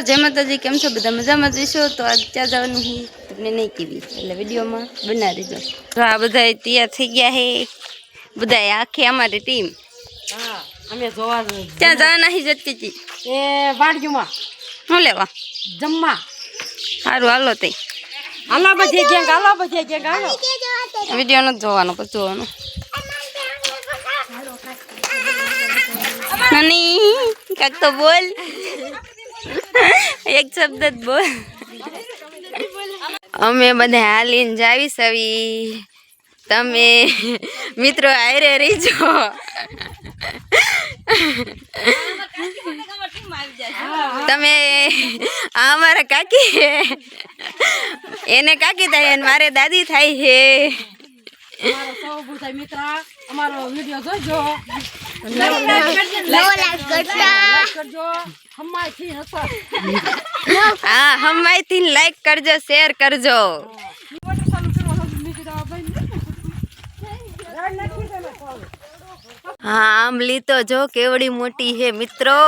જય માતાજી, કેમ છો બધા? મજામાં જઈશો તો આજ ત્યાં જવાનું હું તમને નહીં કીધી, એટલે વિડીયોમાં બના દેજો. તો આ બધા તૈયાર થઈ ગયા હે, બધા આખી અમારી ટીમ. હા, અમે જોવા ત્યાં જવાના હી જતી હતી એ વાડીમાં શું લેવા જમવા. સારું હાલો તઈ હાલો બધી ગેંગ, હાલો બધી ગેંગ, હાલો. વિડીયો નથી જોવાનો, પછી જોવાનું. નાની કાક તો બોલ, એક શબ્દ જ બોલ. અમે બધા હાલીને જાવી સવી, તમે મિત્રો આયરે રહીજો. તમે આ અમારા કાકી હે, એને કાકી થાય અને મારે દાદી થાય હે. અમારો સૌ બધા મિત્ર અમારો વિડિયો જોજો, કરજો, હમાયથી હસો. હા, હમાયથી લાઈક કરજો, શેર કરજો. હા, આંબલી તો જો કેવડી મોટી હે મિત્રો.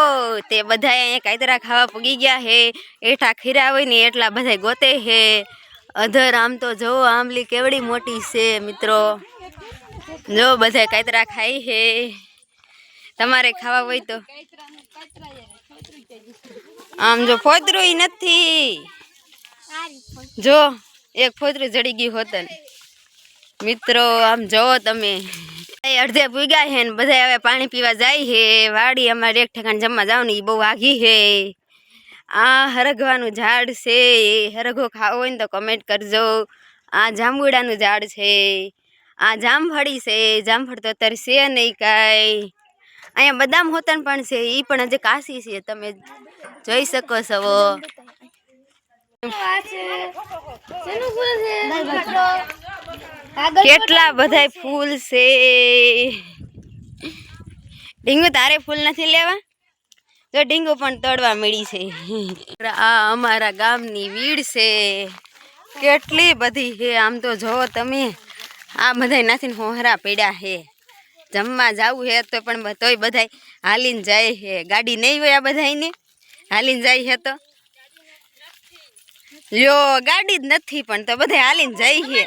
તે બધા અહીંયા કાયતરા ખાવા પગી ગયા હે. એઠા ખીરા હોય ને એટલા બધા ગોતે હે. અધર આમ તો જો આંબલી કેવડી મોટી છે મિત્રો. જો બધા કાયતરા ખાઈ હે. તમારે ખાવા હોય તો આમ જો ફોતરું નથી, જો એક ફોતરું જડી ગયું હોત મિત્રો. આમ જોવો તમે, અડધે પૂગ્યા હે ને બધા હવે પાણી પીવા જાય હે. વાડી અમારે એક ઠેકાણ જમવા જાવ ને એ બહુ આઘી હે. આ હરગવાનું ઝાડ છે, હરગો ખાવો હોય ને તો કમેન્ટ કરજો. આ જાંબુડાનું ઝાડ છે, આ જામફળી છે. જામફળ તો અત્યારે છે નહીં કાંઈ. અહીંયા બદામ હોતન પણ છે, એ પણ હજી કાશી છે, તમે જોઈ શકો છો. કેટલા બધા ફૂલ છે. ઢીંગુ તારે ફૂલ નથી લેવા? જો ઢીંગુ પણ તોડવા મળી છે. આ અમારા ગામની વીડ છે, કેટલી બધી છે. આમ તો જોવો તમે, આ બધા નાથીને હોહરા પડ્યા છે. જમવા જવું હે તો પણ તોય બધા હાલીને જાય છે. ગાડી નહીં હોય આ બધાને, હાલીને જાય છે તો લ્યો ગાડી જ નથી પણ તો બધા હાલીને જાય છે.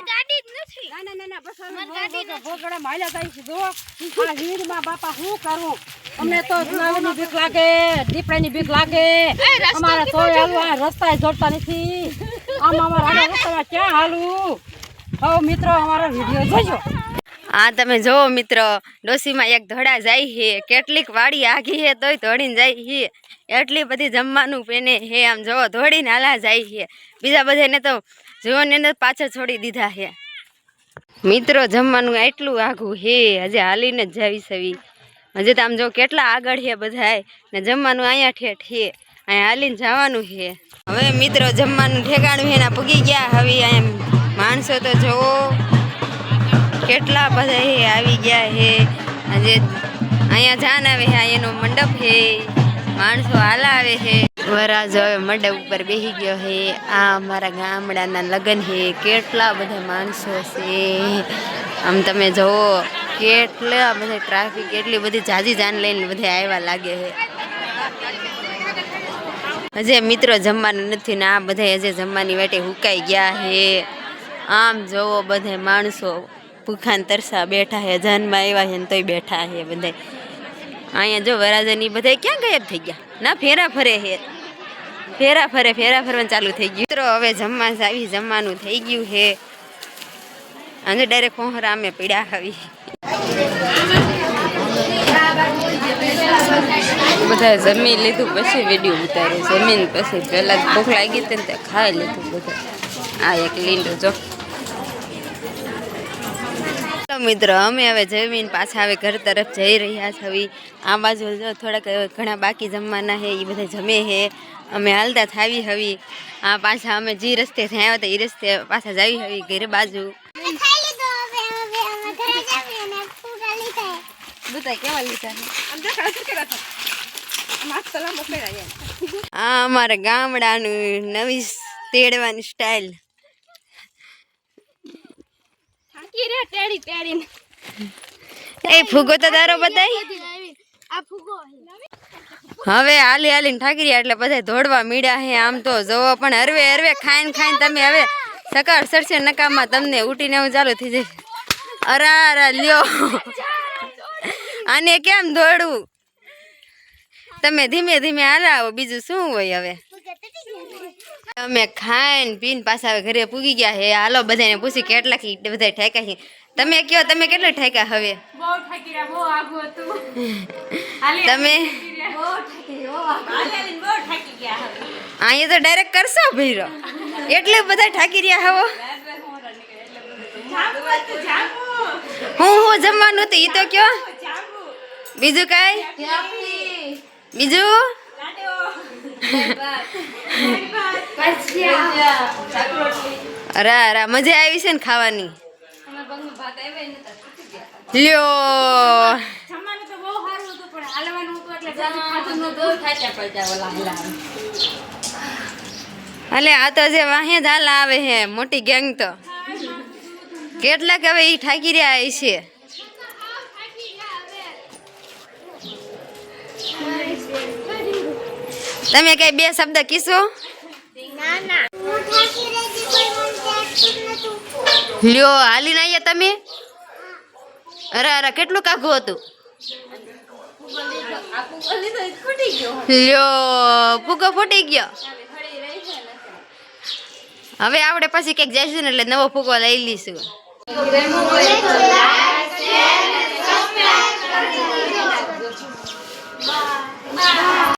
બાપા શું કરું, અમને તો જનાવરની બીક લાગે, દીપડાની બીક લાગે. અમારા તો રસ્તા જોડતા નથી. આમ અમારા રસ્તામાં ક્યાં હાલું? હવે મિત્રો અમારો વિડીયો જોજો. હા, તમે જોવો મિત્રો, ડોસીમાં એક ધોડા જાય છે. કેટલીક વાડી આઘી છે તોય ધોડીને જાય છે. એટલી બધી જમવાનું પેને હે. આમ જોવો ધોડીને હાલા જાય છે. બીજા બધાને તો જીવનને પાછળ છોડી દીધા છે મિત્રો. જમવાનું એટલું આઘું હે, હજી હાલીને જ જાવી સવી. હજી તો આમ જો કેટલા આગળ છે બધાય ને. જમવાનું અહીંયા ઠેઠ છે, અહીંયા હાલીને જવાનું છે. હવે મિત્રો જમવાનું ઠેકાણું છે ને પગી ગયા. હવે અહીંયા માણસો તો જોવો કેટલા બધા હે, આવી ગયા હે. આજે અહીંયા જાન આવે છે, એનો મંડપ છે, માણસો હાલા આવે છે. વરાજો હવે મંડપ ઉપર બેસી ગયો છે. આ અમારા ગામડાના લગ્ન છે. કેટલા બધા માણસો છે. આમ તમે જોવો કેટલા બધા ટ્રાફિક, એટલી બધી જાજી જાન લઈને બધા આવ્યા લાગે છે. હજે મિત્રો જમવાનું નથી ને આ બધા હજે જમવાની વાટે હુકાઈ ગયા છે. આમ જોવો બધા માણસો ભૂખાન તરસા બેઠા છે. જાનમાં આવ્યા છે ને તોય બેઠા છે બધા. અહીંયા જો વરાજની બધા ક્યાં ગાયબ થઈ ગયા? ના ફેરા ફરે છે, ફેરા ફરવાનું ચાલુ થઈ ગયું મિત્રો. હવે જમવા આવી, જમવાનું થઈ ગયું છે. આજે ડાયરેક્ટ કોહરા અમે પીડ્યા આવી. બધા જમી લીધું પછી વિડીયો ઉતાર્યો. જમીન પછી પહેલાં ભૂખ લાગી હતી ને તે ખાઈ લીધું બધા. આ એક લીંડો જો મિત્રો. અમે હવે જમીન પાછા હવે ઘર તરફ જઈ રહ્યા છે. આ બાજુ જો થોડાક ઘણા બાકી જમવાના છે, એ બધા જમે છે. અમે હાલતા થાવી હવે. આ પાછા અમે જે રસ્તે આવ્યા હતા એ રસ્તે પાછા જાવી હવે ઘર બાજુ. આ અમારા ગામડાનું નવી તેડવાની સ્ટાઇલ. એ ફૂગો તો તારો બતાય. હવે હાલી હાલીને થાકી રહ્યા એટલે બધા દોડવા મીડ્યા હે. આમ તો જોવો પણ હરવે હરવે ખાઈને ખાઈને તમે હવે સકાર સરશે નકામમાં તમને ઉઠીને એવું ચાલુ થઈ જાય. અરા લ્યો આને કેમ દોડવું? તમે ધીમે ધીમે હાલાવો, બીજું શું હોય. હવે અમે ખાઈને પીને પાછા હવે ઘરે પૂગી ગયા હે. હાલો બધાને પૂછી કેટલા બધા ઠેકા છે. તમે કયો તમે કેટલા ઠેકા? હવે તમે અહીંયા તો ડાયરેક્ટ કરશો ભીરો, એટલે બધા ઠાકી રહ્યા હવો. હું જમવાનું હતું ઈ તો કયો. બીજું કઈ? બીજું અરા મજા આવી છે ને ખાવાની? લ્યો અલે આ તો જે વાહે ધાલા આવે હે મોટી ગેંગ, તો કેટલાક હવે ઈ ઠાકી રહ્યા છે. તમે કઈ બે શબ્દ કીશો? લ્યો હાલીને આયા તમે. અરે કેટલું કાઘું હતું? લ્યો ફૂગો ફૂટી ગયો. હવે આપણે પછી કઈક જઈશું ને એટલે નવો ફૂગો લઈ લઈશું.